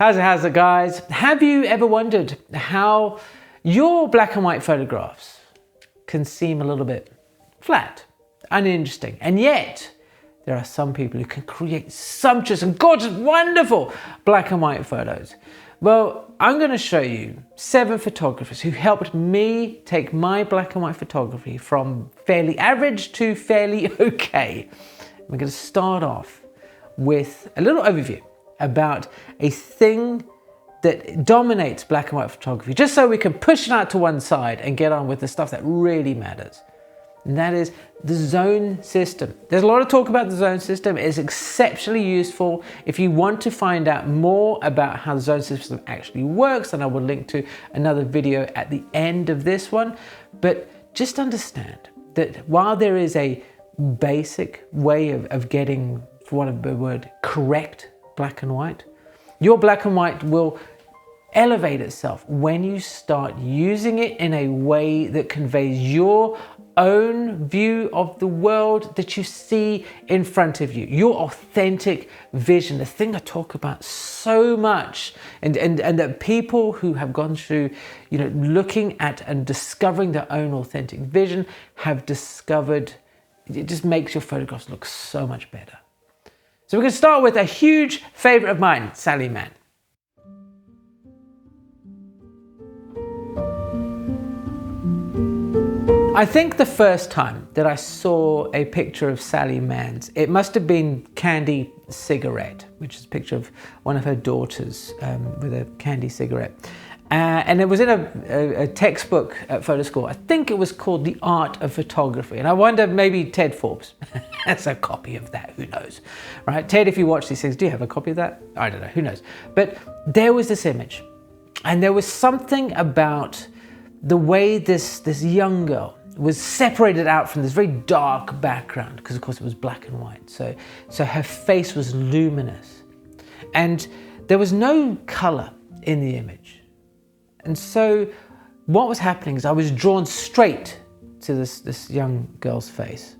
How's it guys? Have you ever wondered how your black and white photographs can seem a little bit flat, uninteresting, and yet there are some people who can create sumptuous and gorgeous, wonderful black and white photos? Well, I'm going to show you 7 photographers who helped me take my black and white photography from fairly average to fairly okay. We're going to start off with a little overview about a thing that dominates black and white photography, just so we can push it out to one side and get on with the stuff that really matters. And that is the zone system. There's a lot of talk about the zone system. It's exceptionally useful. If you want to find out more about how the zone system actually works, then I will link to another video at the end of this one. But just understand that while there is a basic way of getting, for want of a word, correct black and white, your black and white will elevate itself when you start using it in a way that conveys your own view of the world that you see in front of you, your authentic vision, the thing I talk about so much, and that people who have gone through, looking at and discovering their own authentic vision have discovered. It just makes your photographs look so much better. So we're going to start with a huge favorite of mine, Sally Mann. I think the first time that I saw a picture of Sally Mann's, it must have been Candy Cigarette, which is a picture of one of her daughters with a candy cigarette. And it was in a textbook at photo school. I think it was called The Art of Photography. And I wonder, maybe Ted Forbes has a copy of that, who knows, right? Ted, if you watch these things, do you have a copy of that? I don't know, who knows? But there was this image, and there was something about the way this young girl was separated out from this very dark background, because of course it was black and white. So her face was luminous, and there was no color in the image. And so what was happening is I was drawn straight to this young girl's face,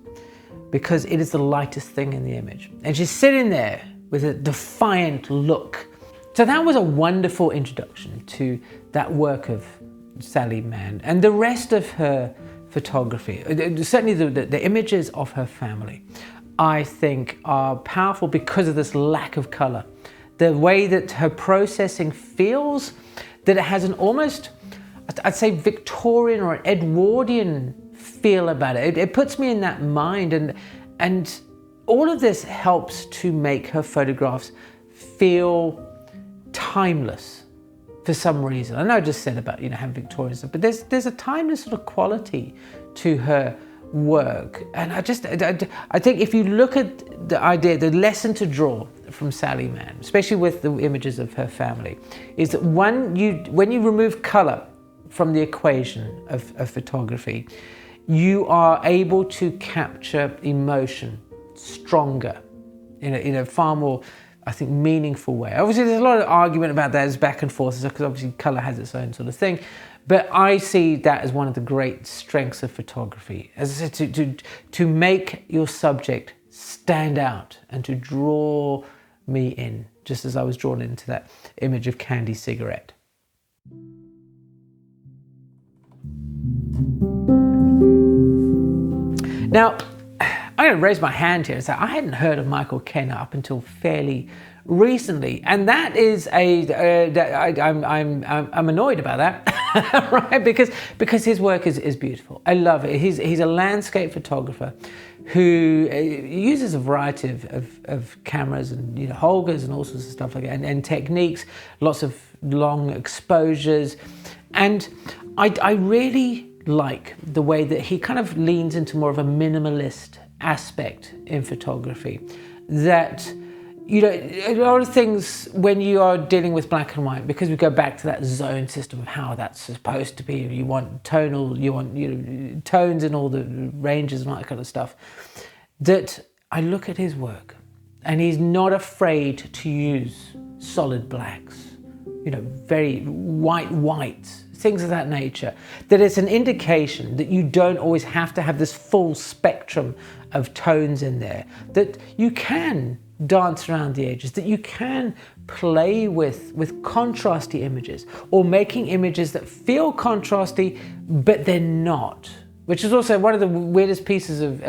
because it is the lightest thing in the image. And she's sitting there with a defiant look. So that was a wonderful introduction to that work of Sally Mann and the rest of her photography. Certainly the images of her family, I think, are powerful because of this lack of color. The way that her processing feels, that it has an almost, I'd say, Victorian or Edwardian feel about it. It puts me in that mind, and all of this helps to make her photographs feel timeless for some reason. I know I just said about having Victorian stuff, but there's a timeless sort of quality to her work. And I think if you look at the idea, the lesson to draw from Sally Mann, especially with the images of her family, is that when you remove color from the equation of photography, you are able to capture emotion stronger in a far more, I think, meaningful way. Obviously there's a lot of argument about that as back and forth, because obviously color has its own sort of thing. But I see that as one of the great strengths of photography, as I said, to make your subject stand out and to draw me in, just as I was drawn into that image of Candy Cigarette. Now, I'm going to raise my hand here and say I hadn't heard of Michael Kenner up until fairly recently, and that is I'm annoyed about that, right? Because his work is beautiful. I love it. He's a landscape photographer who uses a variety of cameras and Holgers and all sorts of stuff like that, and techniques, lots of long exposures, and I really like the way that he kind of leans into more of a minimalist aspect in photography. That a lot of things when you are dealing with black and white, because we go back to that zone system of how that's supposed to be. You want tonal, you want tones in all the ranges and all that kind of stuff. That I look at his work, and he's not afraid to use solid blacks, very white, things of that nature. That it's an indication that you don't always have to have this full spectrum of tones in there. That you can dance around the edges, that you can play with contrasty images, or making images that feel contrasty but they're not, which is also one of the weirdest pieces of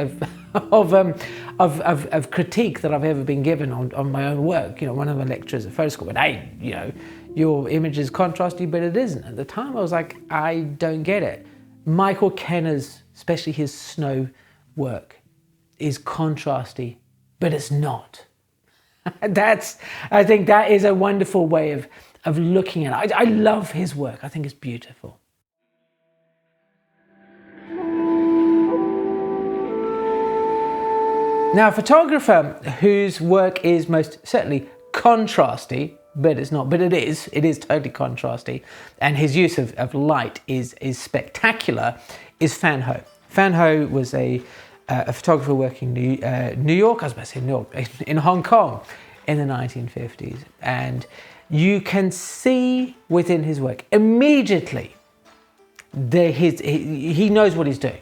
critique that I've ever been given on my own work. You know, one of my lecturers at photo school went, "Hey, you know, your image is contrasty, but it isn't." At the time I was like, I don't get it. Michael Kenner's, especially his snow work, is contrasty, but it's not. I think that is a wonderful way of looking at it. I love his work. I think it's beautiful. Now, a photographer whose work is most certainly contrasty, but it's not, but it is totally contrasty, and his use of light is spectacular, is Van Ho. Van Ho was a photographer working in New York, I was about to say New York, in Hong Kong in the 1950s. And you can see within his work immediately he knows what he's doing.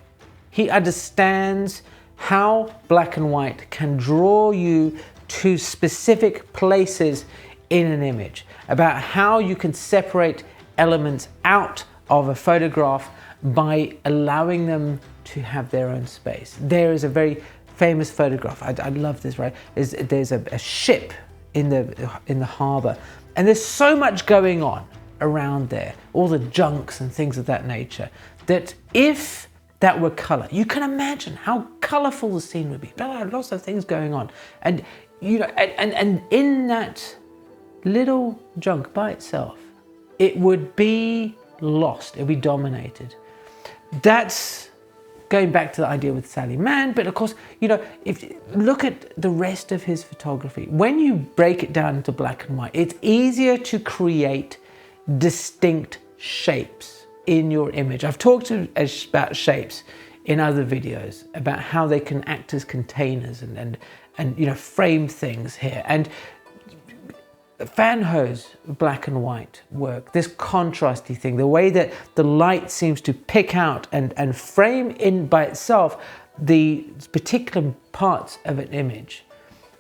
He understands how black and white can draw you to specific places in an image, about how you can separate elements out of a photograph by allowing them to have their own space. There is a very famous photograph, I love this, right? There's a ship in the harbour, and there's so much going on around there, all the junks and things of that nature, that if that were colour, you can imagine how colourful the scene would be. Lots of things going on, and you know, and in that little junk by itself, it would be lost, it would be dominated. That's going back to the idea with Sally Mann, but of course, you know, if you look at the rest of his photography, when you break it down into black and white, it's easier to create distinct shapes in your image. I've talked about shapes in other videos, about how they can act as containers and you know, frame things here. And Van Ho's black and white work, this contrasty thing, the way that the light seems to pick out and frame in by itself the particular parts of an image,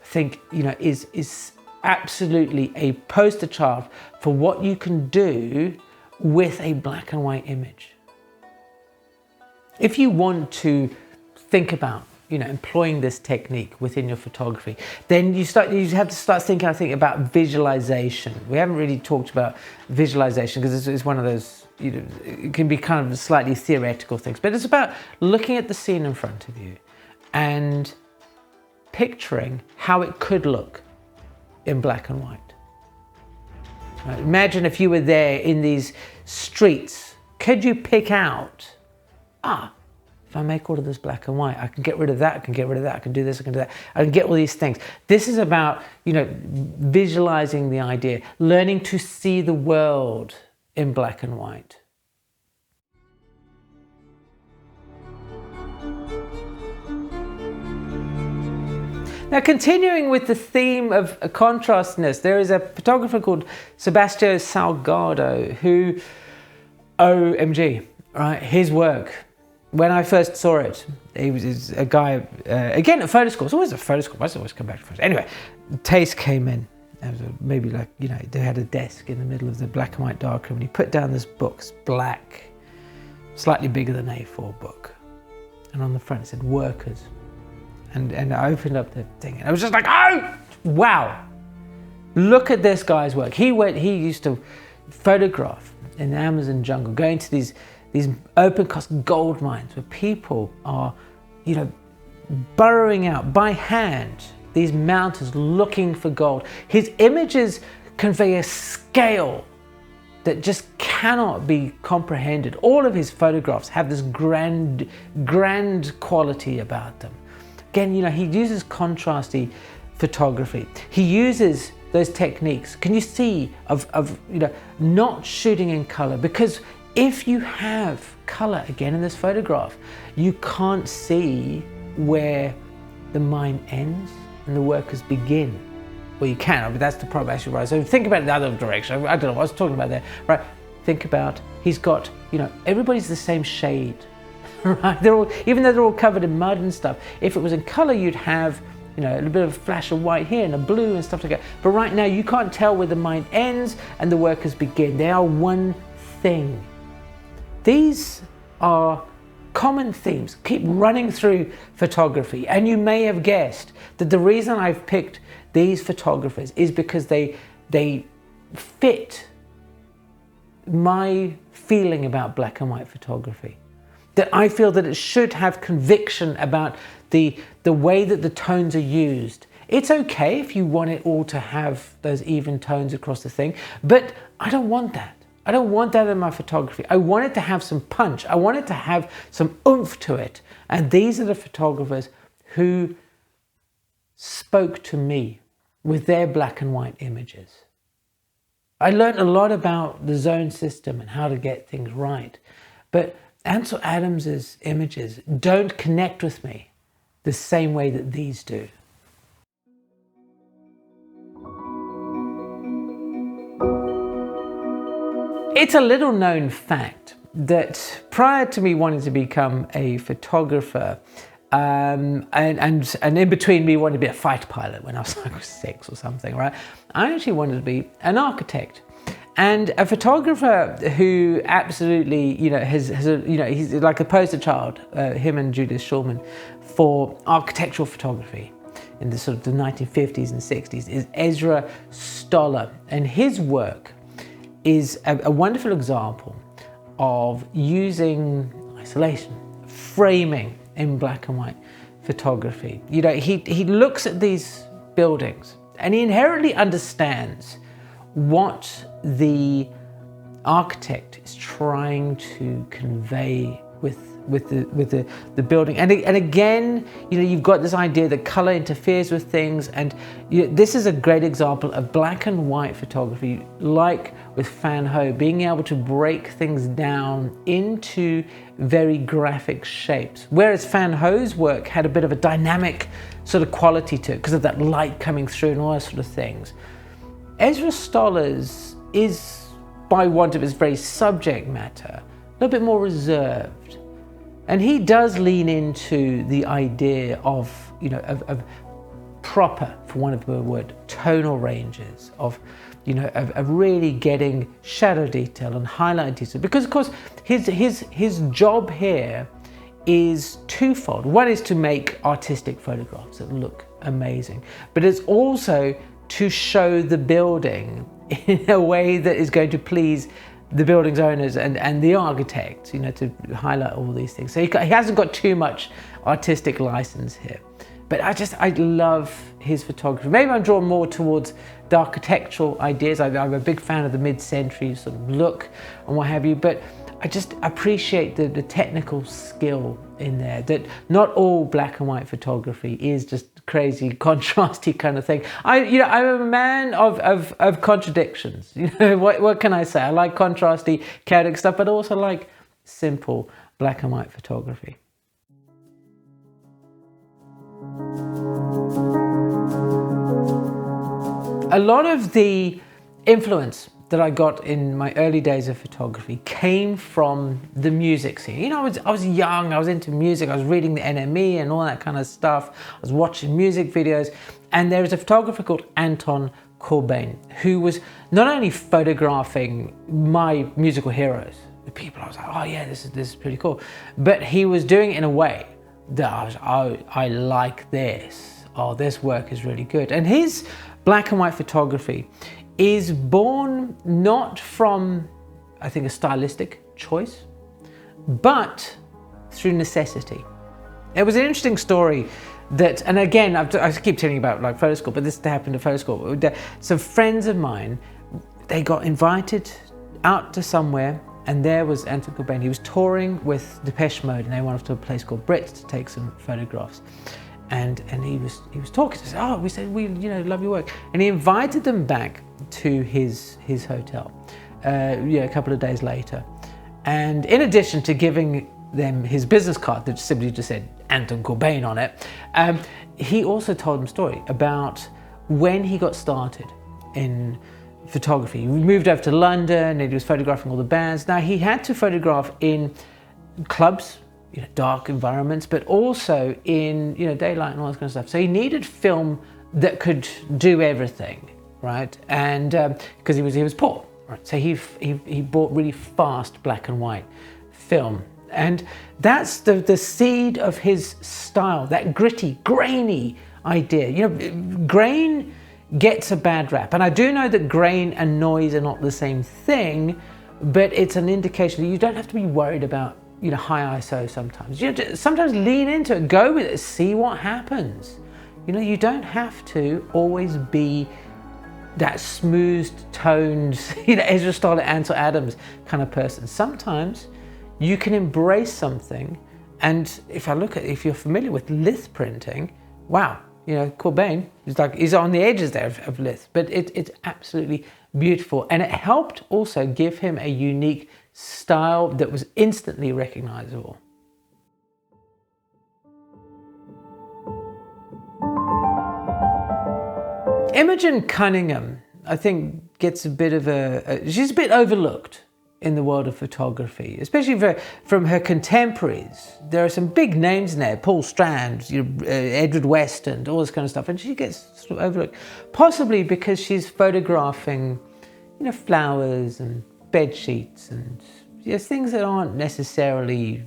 I think, you know, is absolutely a poster child for what you can do with a black and white image. If you want to think about, you know, employing this technique within your photography, then you have to start thinking, I think, about visualization. We haven't really talked about visualization because it's one of those, you know, it can be kind of slightly theoretical things, but it's about looking at the scene in front of you and picturing how it could look in black and white. Right? Imagine if you were there in these streets, could you pick out, if I make all of this black and white, I can get rid of that, I can get rid of that, I can do this, I can do that, I can get all these things. This is about, you know, visualizing the idea, learning to see the world in black and white. Now, continuing with the theme of contrastness, there is a photographer called Sebastian Salgado who, OMG, right, his work, when I first saw it, he was a guy, again at photo school. It's always a photo school. I always come back to photo. Anyway, taste came in. It was maybe like, you know, they had a desk in the middle of the black and white darkroom, and he put down this book, black, slightly bigger than A4 book. And on the front it said workers. And I opened up the thing and I was just like, oh, wow. Look at this guy's work. He used to photograph in the Amazon jungle, going to these open-cast gold mines where people are, you know, burrowing out by hand these mountains looking for gold. His images convey a scale that just cannot be comprehended. All of his photographs have this grand quality about them. Again, you know, he uses contrasty photography. He uses those techniques, can you see, of you know, not shooting in color, because if you have color, again in this photograph, you can't see where the mine ends and the workers begin. Well, you can, but that's the problem, actually, right? So think about it the other direction. I don't know what I was talking about there, right? Think about, he's got, you know, everybody's the same shade, right? They're all, even though they're all covered in mud and stuff, if it was in color, you'd have, you know, a little bit of a flash of white here and a blue and stuff like that. But right now you can't tell where the mind ends and the workers begin. They are one thing. These are common themes keep running through photography, and you may have guessed that the reason I've picked these photographers is because they fit my feeling about black and white photography. That I feel that it should have conviction about the way that the tones are used. It's okay if you want it all to have those even tones across the thing, but I don't want that. I don't want that in my photography. I want it to have some punch. I want it to have some oomph to it. And these are the photographers who spoke to me with their black and white images. I learned a lot about the zone system and how to get things right. But Ansel Adams's images don't connect with me the same way that these do. It's a little known fact that prior to me wanting to become a photographer, and in between me wanting to be a fighter pilot when I was like 6 or something, right? I actually wanted to be an architect. And a photographer who absolutely, you know, he's like a poster child, him and Julius Schulman, for architectural photography in the sort of the 1950s and 60s is Ezra Stoller. And his work is a wonderful example of using isolation, framing in black and white photography. You know, he looks at these buildings and he inherently understands what the architect is trying to convey with the building. And again, you know, you've got this idea that color interferes with things, and this is a great example of black and white photography, like with Van Ho, being able to break things down into very graphic shapes. Whereas Van Ho's work had a bit of a dynamic sort of quality to it because of that light coming through and all those sort of things. Ezra Stoller's is, by want of its very subject matter, a little bit more reserved. And he does lean into the idea of, you know, of proper, for want of a word, tonal ranges, of, you know, of really getting shadow detail and highlight detail. Because of course, his job here is twofold. One is to make artistic photographs that look amazing, but it's also to show the building in a way that is going to please the building's owners and the architect, you know, to highlight all these things. So he hasn't got too much artistic license here. But I love his photography. Maybe I'm drawn more towards the architectural ideas. I'm a big fan of the mid-century sort of look and what have you, but I just appreciate the technical skill in there, that not all black and white photography is just crazy contrasty kind of thing. I'm a man of contradictions. You know, what can I say? I like contrasty, chaotic stuff, but also like simple black and white photography. A lot of the influence that I got in my early days of photography came from the music scene. You know, I was young, I was into music, I was reading the NME and all that kind of stuff. I was watching music videos, and there was a photographer called Anton Corbin who was not only photographing my musical heroes, the people I was like, oh yeah, this is pretty cool, but he was doing it in a way that I was, oh, I like this. Oh, this work is really good. And his black and white photography is born not from, I think, a stylistic choice, but through necessity. It was an interesting story that, and again, I keep telling you about like photo school, but this happened at photo school. Some friends of mine, they got invited out to somewhere, and there was Anton Corbin. He was touring with Depeche Mode, and they went off to a place called Brits to take some photographs. And he was talking to us. Oh, we said, we love your work, and he invited them back to his hotel a couple of days later. And in addition to giving them his business card that simply just said Anton Corbin on it, he also told them a story about when he got started in photography. He moved over to London and he was photographing all the bands. Now he had to photograph in clubs dark environments, but also in daylight and all that kind of stuff. So he needed film that could do everything, right? And because he was poor, right? So he bought really fast black and white film, and that's the seed of his style. That gritty, grainy idea. Grain gets a bad rap, and I do know that grain and noise are not the same thing, but it's an indication that you don't have to be worried about high ISO sometimes. Sometimes lean into it, go with it, see what happens. You don't have to always be that smooth toned, Ezra Stoller, Ansel Adams kind of person. Sometimes you can embrace something, and if you're familiar with lithe printing, wow, Corbin is on the edges there of lithe, but it's absolutely beautiful, and it helped also give him a unique style that was instantly recognizable. Imogen Cunningham, I think, gets a bit of she's a bit overlooked in the world of photography, especially from her contemporaries. There are some big names in there, Paul Strand, Edward West, and all this kind of stuff, and she gets sort of overlooked, possibly because she's photographing, flowers and bed sheets and things that aren't necessarily,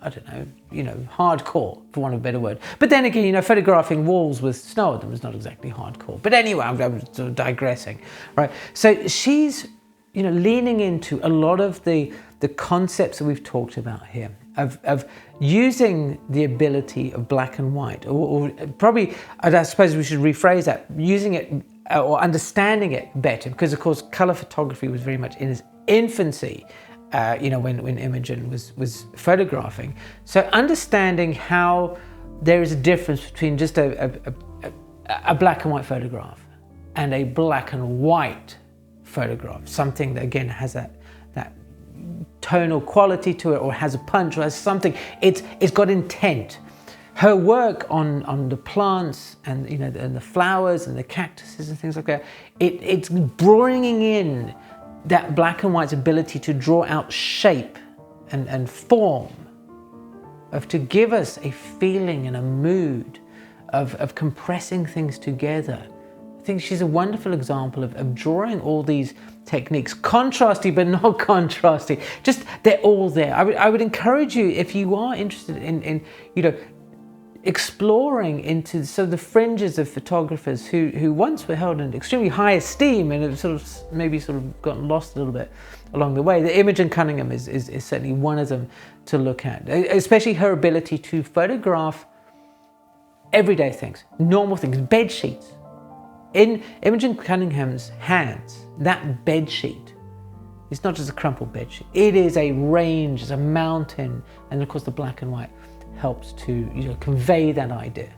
I don't know, hardcore, for want of a better word. But then again, photographing walls with snow on them is not exactly hardcore. But anyway, I'm sort of digressing, right? So she's leaning into a lot of the concepts that we've talked about here, of using the ability of black and white, or probably, I suppose we should rephrase that, using it or understanding it better, because of course color photography was very much in its infancy, when Imogen was photographing. So understanding how there is a difference between just a black and white photograph and a black and white photograph, something that again has that tonal quality to it, or has a punch, or has something. It's got intent. Her work on the plants and and the flowers and the cactuses and things like that, it's bringing in that black and white's ability to draw out shape and form, to give us a feeling and a mood of compressing things together. I think she's a wonderful example of drawing all these techniques, contrasty but not contrasty. Just they're all there. I would encourage you, if you are interested in exploring into the fringes of photographers who once were held in extremely high esteem and have maybe gotten lost a little bit along the way. The Imogen Cunningham is certainly one of them to look at, especially her ability to photograph everyday things, normal things, bed sheets. In Imogen Cunningham's hands, that bed sheet is not just a crumpled bed sheet. It is a range, it's a mountain, and of course the black and white helps to convey that idea.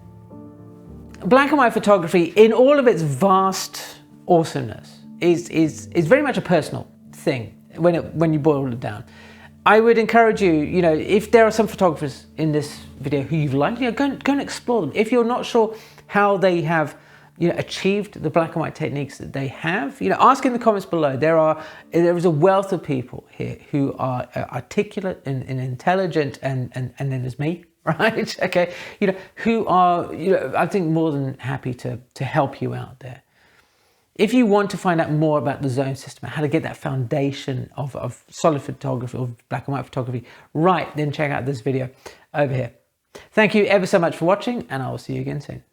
Black and white photography, in all of its vast awesomeness, is very much a personal thing when you boil it down. I would encourage you, if there are some photographers in this video who you've liked, go and explore them. If you're not sure how they have achieved the black and white techniques that they have, ask in the comments below. There is a wealth of people here who are articulate and intelligent, and then there's me, right? Okay, who are I think more than happy to help you out there. If you want to find out more about the zone system, how to get that foundation of solid photography or black and white photography right, then check out this video over here. Thank you ever so much for watching, and I will see you again soon.